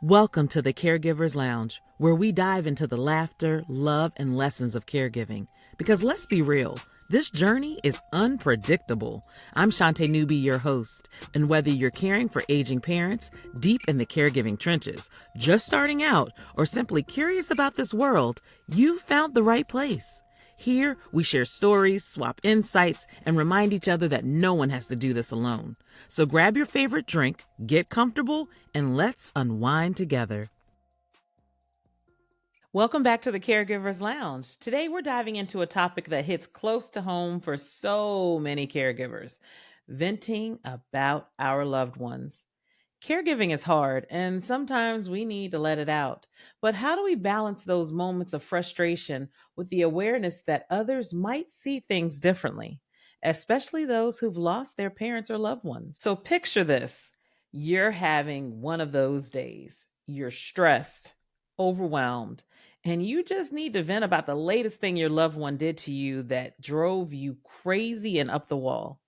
Welcome to the Caregivers Lounge, where we dive into the laughter, love, and lessons of caregiving. Because let's be real, this journey is unpredictable. I'm Shaunté Newby, your host, and whether you're caring for aging parents, deep in the caregiving trenches, just starting out, or simply curious about this world, you found the right place. Here, we share stories, swap insights, and remind each other that no one has to do this alone. So grab your favorite drink, get comfortable, and let's unwind together. Welcome back to the Caregivers Lounge. Today, we're diving into a topic that hits close to home for so many caregivers: venting about our loved ones. Caregiving is hard, and sometimes we need to let it out. But how do we balance those moments of frustration with the awareness that others might see things differently, especially those who've lost their parents or loved ones? So picture this: you're having one of those days. You're stressed, overwhelmed, and you just need to vent about the latest thing your loved one did to you that drove you crazy and up the wall.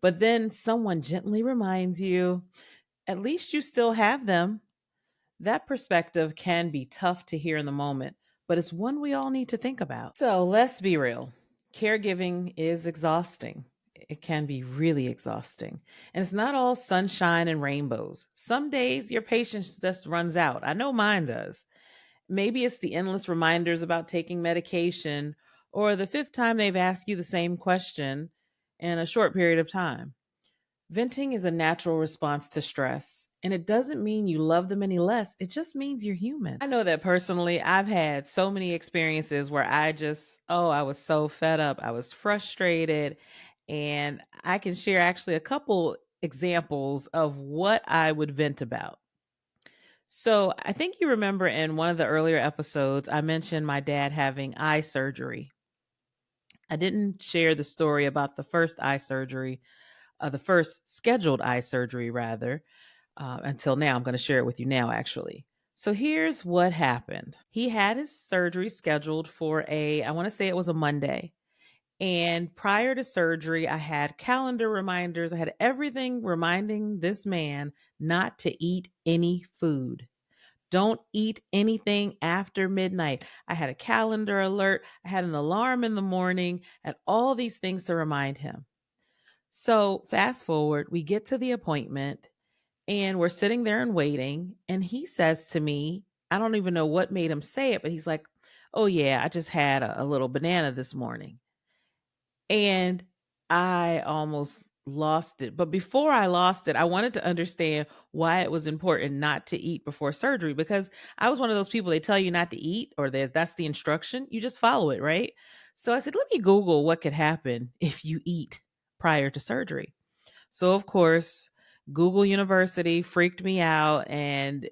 But then someone gently reminds you, at least you still have them. That perspective can be tough to hear in the moment, but it's one we all need to think about. So let's be real: caregiving is exhausting. It can be really exhausting. And it's not all sunshine and rainbows. Some days your patience just runs out. I know mine does. Maybe it's the endless reminders about taking medication, or the fifth time they've asked you the same question in a short period of time. Venting is a natural response to stress, and it doesn't mean you love them any less. It just means you're human. I know that personally. I've had so many experiences where I was so fed up. I was frustrated, and I can share actually a couple examples of what I would vent about. So, I think you remember in one of the earlier episodes, I mentioned my dad having eye surgery. I didn't share the story about the first scheduled eye surgery, rather, until now. I'm going to share it with you now, actually. So here's what happened. He had his surgery scheduled for I want to say it was a Monday. And prior to surgery, I had calendar reminders. I had everything reminding this man not to eat any food. Don't eat anything after midnight. I had a calendar alert. I had an alarm in the morning, and all these things to remind him. So, fast forward, we get to the appointment and we're sitting there and waiting. And he says to me, I don't even know what made him say it, but he's like, "Oh, yeah, I just had a little banana this morning." And I almost lost it. But before I lost it, I wanted to understand why it was important not to eat before surgery, because I was one of those people, they tell you not to eat, or that's the instruction. You just follow it, right? So I said, let me Google what could happen if you eat prior to surgery. So, of course, Google University freaked me out. And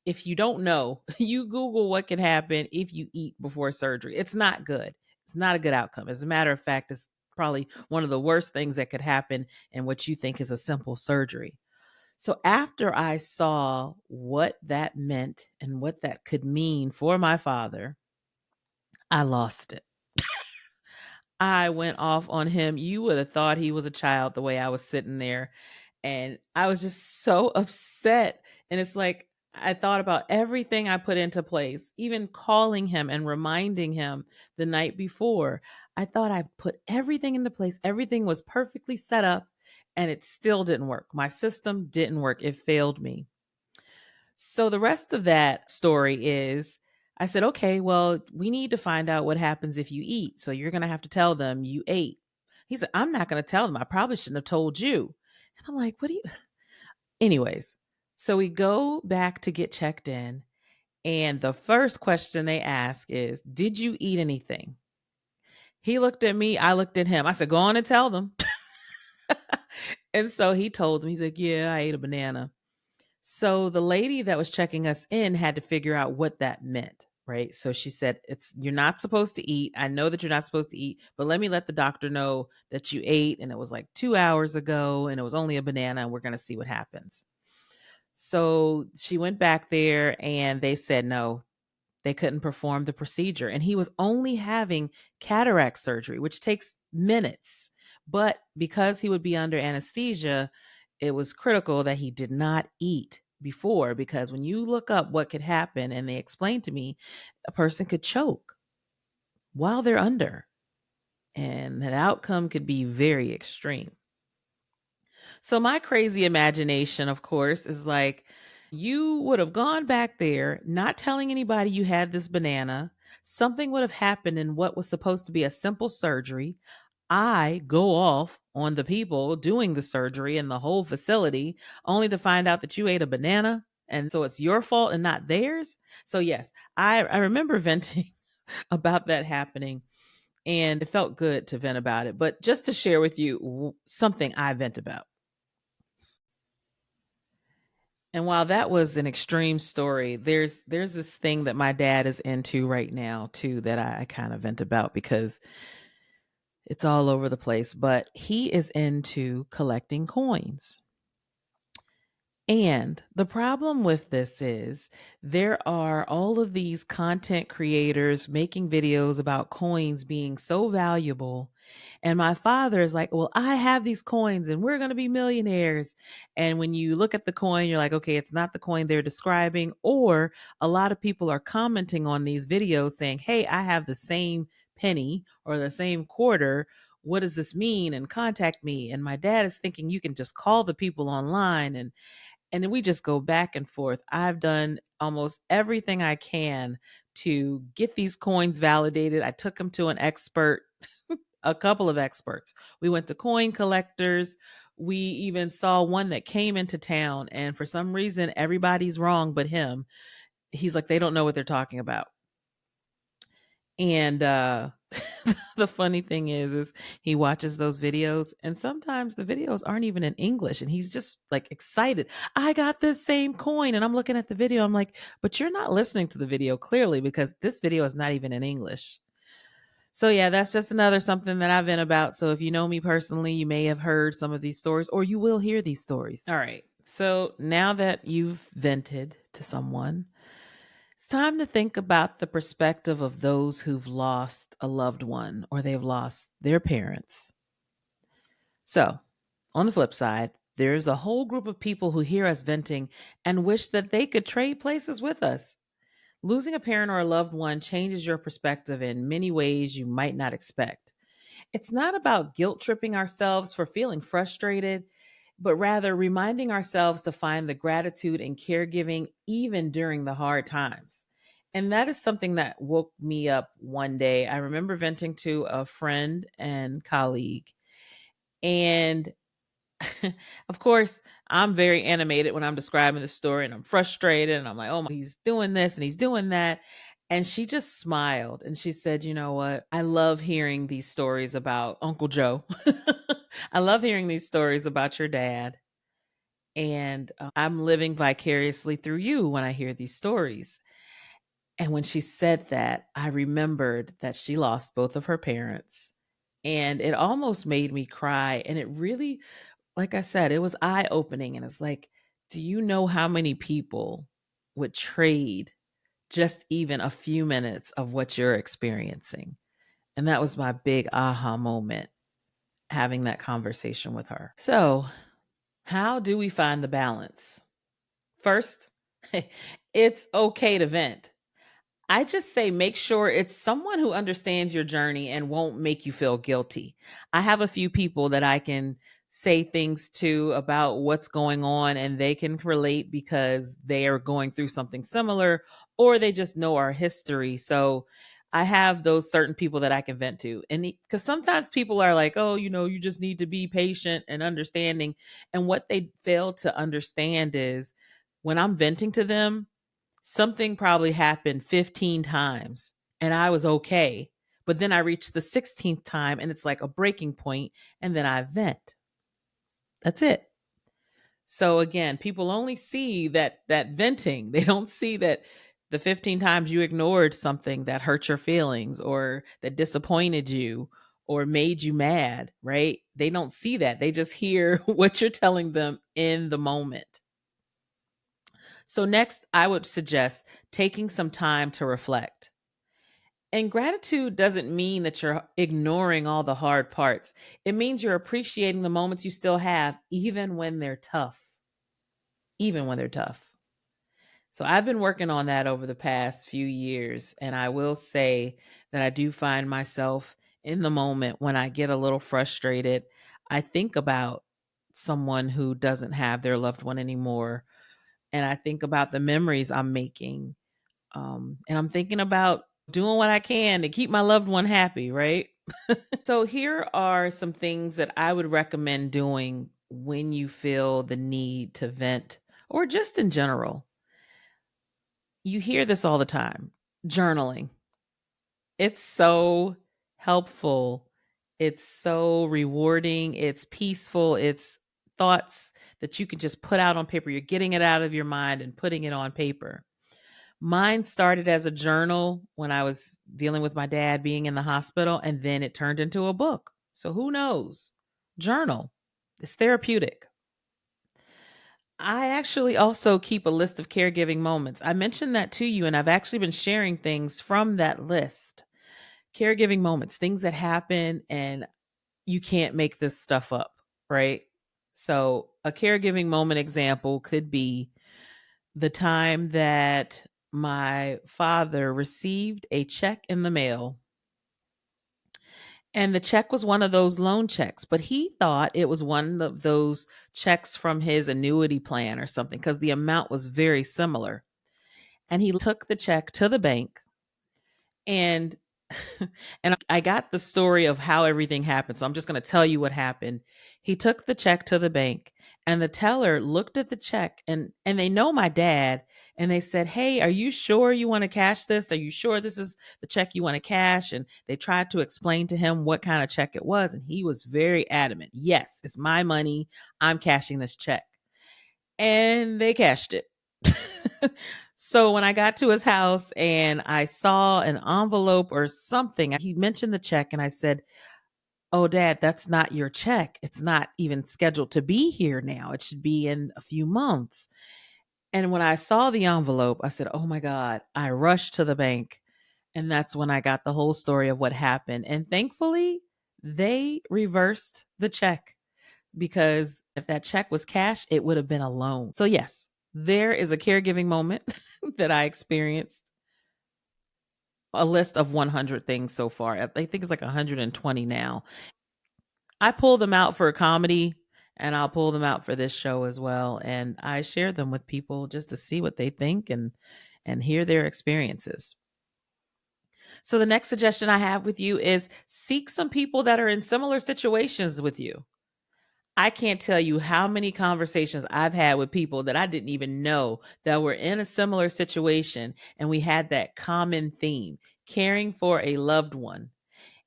if you don't know, you Google what can happen if you eat before surgery. It's not good. It's not a good outcome. As a matter of fact, it's probably one of the worst things that could happen in what you think is a simple surgery. So, after I saw what that meant and what that could mean for my father, I lost it. I went off on him. You would have thought he was a child the way I was sitting there. And I was just so upset. And it's like, I thought about everything I put into place, even calling him and reminding him the night before. I thought I put everything into place. Everything was perfectly set up, and it still didn't work. My system didn't work. It failed me. So the rest of that story is, I said, okay, well, we need to find out what happens if you eat. So you're going to have to tell them you ate. He said, I'm not going to tell them. I probably shouldn't have told you. And I'm like, what do you? Anyways, so we go back to get checked in. And the first question they ask is, did you eat anything? He looked at me. I looked at him. I said, go on and tell them. And so he told me, he's like, yeah, I ate a banana. So the lady that was checking us in had to figure out what that meant, right? So she said, "It's you're not supposed to eat. I know that you're not supposed to eat, but let me let the doctor know that you ate, and it was like 2 hours ago, and it was only a banana, and we're going to see what happens." So she went back there, and they said no, they couldn't perform the procedure, and he was only having cataract surgery, which takes minutes. But because he would be under anesthesia, it was critical that he did not eat. before, because when you look up what could happen and they explained to me, a person could choke while they're under, and that outcome could be very extreme. So my crazy imagination, of course, is like you would have gone back there, not telling anybody you had this banana. Something would have happened in what was supposed to be a simple surgery. I go off on the people doing the surgery and the whole facility, only to find out that you ate a banana. And so it's your fault and not theirs. So, yes, I remember venting about that happening, and it felt good to vent about it. But just to share with you something I vent about. And while that was an extreme story, there's this thing that my dad is into right now too that I kind of vent about because it's all over the place. But he is into collecting coins. And the problem with this is there are all of these content creators making videos about coins being so valuable. And my father is like, well, I have these coins and we're going to be millionaires. And when you look at the coin, you're like, okay, it's not the coin they're describing. Or a lot of people are commenting on these videos saying, hey, I have the same penny or the same quarter. What does this mean? And contact me. And my dad is thinking you can just call the people online, and then we just go back and forth. I've done almost everything I can to get these coins validated. I took them to an expert, a couple of experts. We went to coin collectors. We even saw one that came into town, and for some reason, everybody's wrong but him. He's like, they don't know what they're talking about. And the funny thing is he watches those videos, and sometimes the videos aren't even in English, and he's just like excited. I got this same coin, and I'm looking at the video. I'm like, but you're not listening to the video clearly because this video is not even in English. So yeah, that's just another something that I've been about. So if you know me personally, you may have heard some of these stories, or you will hear these stories. All right. So now that you've vented to someone, it's time to think about the perspective of those who've lost a loved one or they've lost their parents. So, on the flip side, there's a whole group of people who hear us venting and wish that they could trade places with us. Losing a parent or a loved one changes your perspective in many ways you might not expect. It's not about guilt tripping ourselves for feeling frustrated, but rather reminding ourselves to find the gratitude in caregiving even during the hard times. And that is something that woke me up one day. I remember venting to a friend and colleague. And of course, I'm very animated when I'm describing the story, and I'm frustrated and I'm like, oh, he's doing this and he's doing that. And she just smiled and she said, you know what? I love hearing these stories about Uncle Joe. I love hearing these stories about your dad. And I'm living vicariously through you when I hear these stories. And when she said that, I remembered that she lost both of her parents. And it almost made me cry. And it really, like I said, it was eye opening. And it's like, do you know how many people would trade just even a few minutes of what you're experiencing? And that was my big aha moment, having that conversation with her. So, how do we find the balance? First, it's okay to vent. I just say make sure it's someone who understands your journey and won't make you feel guilty. I have a few people that I can say things to about what's going on, and they can relate because they are going through something similar, or they just know our history. So I have those certain people that I can vent to. And because sometimes people are like, oh, you just need to be patient and understanding. And what they fail to understand is when I'm venting to them, something probably happened 15 times and I was okay. But then I reached the 16th time and it's like a breaking point, and then I vent. That's it. So again, people only see that venting. They don't see that the 15 times you ignored something that hurt your feelings or that disappointed you or made you mad, right? They don't see that. They just hear what you're telling them in the moment. So, next, I would suggest taking some time to reflect. And gratitude doesn't mean that you're ignoring all the hard parts. It means you're appreciating the moments you still have, even when they're tough. Even when they're tough. So I've been working on that over the past few years. And I will say that I do find myself in the moment when I get a little frustrated. I think about someone who doesn't have their loved one anymore. And I think about the memories I'm making. And I'm thinking about doing what I can to keep my loved one happy, right? So here are some things that I would recommend doing when you feel the need to vent or just in general. You hear this all the time. Journaling. It's so helpful. It's so rewarding. It's peaceful. It's thoughts that you can just put out on paper. You're getting it out of your mind and putting it on paper. Mine started as a journal when I was dealing with my dad being in the hospital, and then it turned into a book. So who knows? Journal. It's therapeutic. I actually also keep a list of caregiving moments. I mentioned that to you, and I've actually been sharing things from that list. Caregiving moments, things that happen, and you can't make this stuff up, right? So, a caregiving moment example could be the time that my father received a check in the mail. And the check was one of those loan checks, but he thought it was one of those checks from his annuity plan or something because the amount was very similar. And he took the check to the bank and and I got the story of how everything happened. So I'm just going to tell you what happened. He took the check to the bank and the teller looked at the check and they know my dad and they said, "Hey, are you sure you want to cash this? Are you sure this is the check you want to cash?" And they tried to explain to him what kind of check it was and he was very adamant. "Yes, it's my money. I'm cashing this check." And they cashed it. So when I got to his house and I saw an envelope or something, he mentioned the check and I said, "Oh, Dad, that's not your check. It's not even scheduled to be here now. It should be in a few months." And when I saw the envelope, I said, "Oh my God." I rushed to the bank. And that's when I got the whole story of what happened. And thankfully, they reversed the check because if that check was cash, it would have been a loan. So, yes, there is a caregiving moment that I experienced. A list of 100 things so far. I think it's like 120 now. I pull them out for comedy and I'll pull them out for this show as well. And I share them with people just to see what they think and hear their experiences. So the next suggestion I have with you is seek some people that are in similar situations with you. I can't tell you how many conversations I've had with people that I didn't even know that were in a similar situation. And we had that common theme caring for a loved one.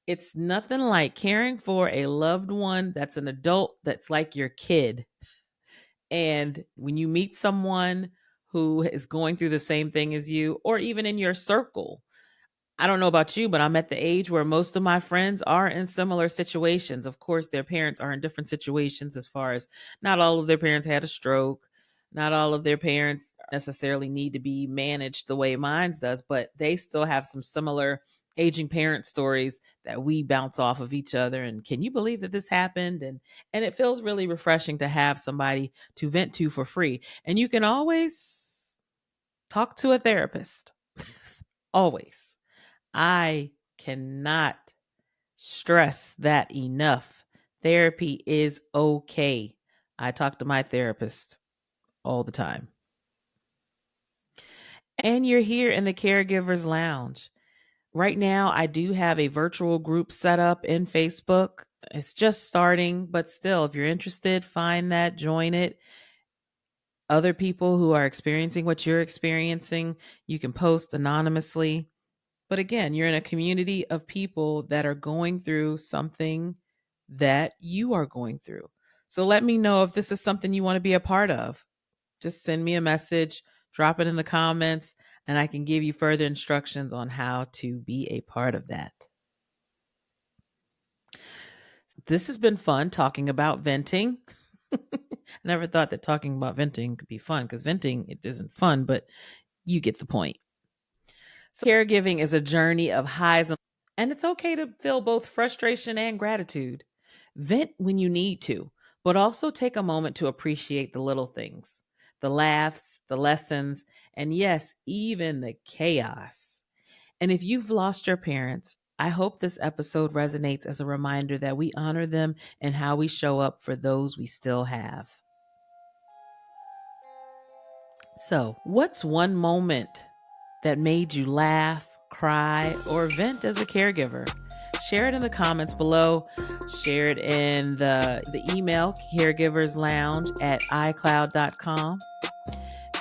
It's nothing like caring for a loved one that's an adult that's like your kid. And when you meet someone who is going through the same thing as you, or even in your circle, I don't know about you, but I'm at the age where most of my friends are in similar situations. Of course, their parents are in different situations as far as not all of their parents had a stroke. Not all of their parents necessarily need to be managed the way mine does, but they still have some similar aging parent stories that we bounce off of each other. And can you believe that this happened? And it feels really refreshing to have somebody to vent to for free. And you can always talk to a therapist. Always. I cannot stress that enough. Therapy is okay. I talk to my therapist all the time. And you're here in the Caregivers Lounge. Right now, I do have a virtual group set up in Facebook. It's just starting, but still, if you're interested, find that, join it. Other people who are experiencing what you're experiencing, you can post anonymously. But again, you're in a community of people that are going through something that you are going through. So let me know if this is something you want to be a part of. Just send me a message, drop it in the comments, and I can give you further instructions on how to be a part of that. This has been fun talking about venting. I never thought that talking about venting could be fun because venting it isn't fun, but you get the point. So caregiving is a journey of highs and it's okay to feel both frustration and gratitude. Vent when you need to, but also take a moment to appreciate the little things. the laughs, the lessons, and yes, even the chaos. And if you've lost your parents, I hope this episode resonates as a reminder that we honor them and how we show up for those we still have. So, what's one moment that made you laugh, cry, or vent as a caregiver? Share it in the comments below. Share it in the email, Caregivers Lounge at iCloud.com.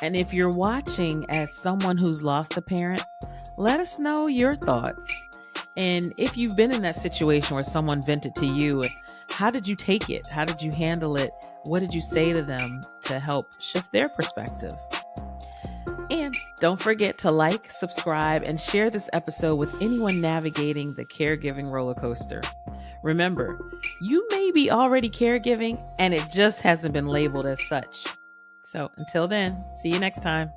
And if you're watching as someone who's lost a parent, let us know your thoughts. And if you've been in that situation where someone vented to you, how did you take it? How did you handle it? What did you say to them to help shift their perspective? And don't forget to like, subscribe, and share this episode with anyone navigating the caregiving roller coaster. Remember, you may be already caregiving and it just hasn't been labeled as such. So until then, see you next time.